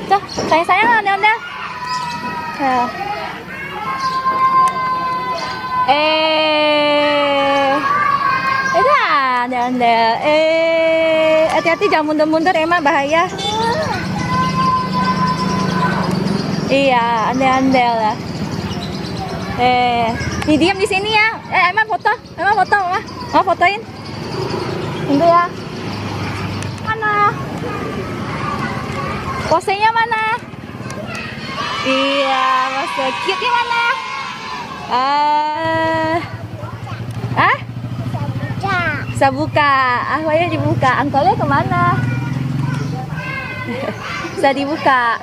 Tuh, sayang-sayang ondel-ondel. Ondel-ondel. Hati-hati jangan mundur-mundur emang bahaya. Iya, ondel-ondel lah. Diam di sini ya. Emang foto, Mama. Mau fotoin? Tunggu ya. Mana? Posenya mana? Iya, pose cute mana? Bisa buka. Akhirnya dibuka. Angkolnya kemana? Bisa dibuka.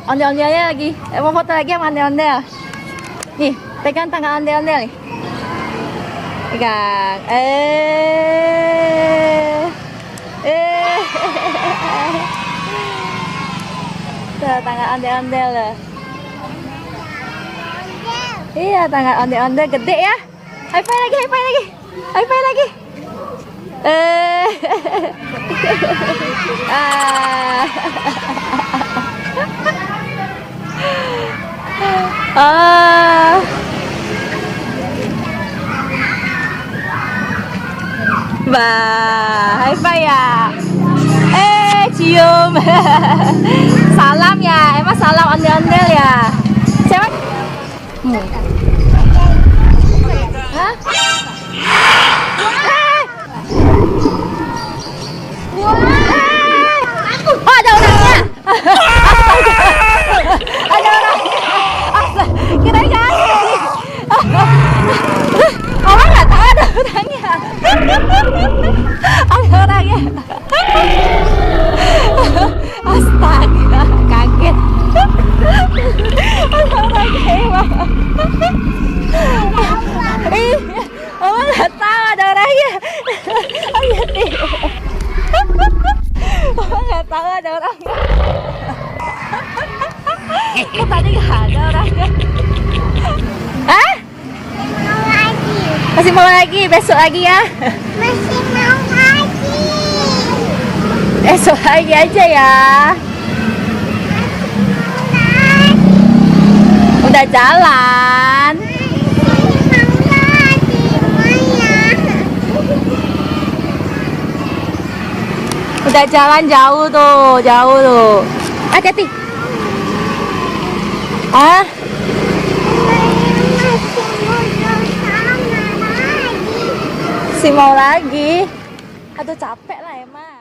Ondel-ondelnya lagi. Mau foto lagi sama ondel-ondel. Nih, pegang tangan ondel-ondel nih. Pegang. Tuh, tangan ondel-ondel loh. Iya, tangan ondel-ondel gede ya. High five lagi. High five ya. Cium. Salam ya, emang salam ondel-ondel ya. Siapa? Hah? Oh, ada orangnya. Ada orangnya. Kita kan. Mama nggak tahu ada orangnya. Ada orangnya. Astaga, kaget. Ada orangnya, Mama. Iya, Mama nggak tahu ada orangnya. Mama nggak tahu ada orangnya. Kok tadi nggak ada orangnya? Hah? Mau lagi. Masih mau lagi, besok lagi ya. Masih mau lagi. Besok lagi aja ya. Udah jalan. Udah jalan jauh tuh. Hati-hati. Si mau lagi. Aduh capek lah emang.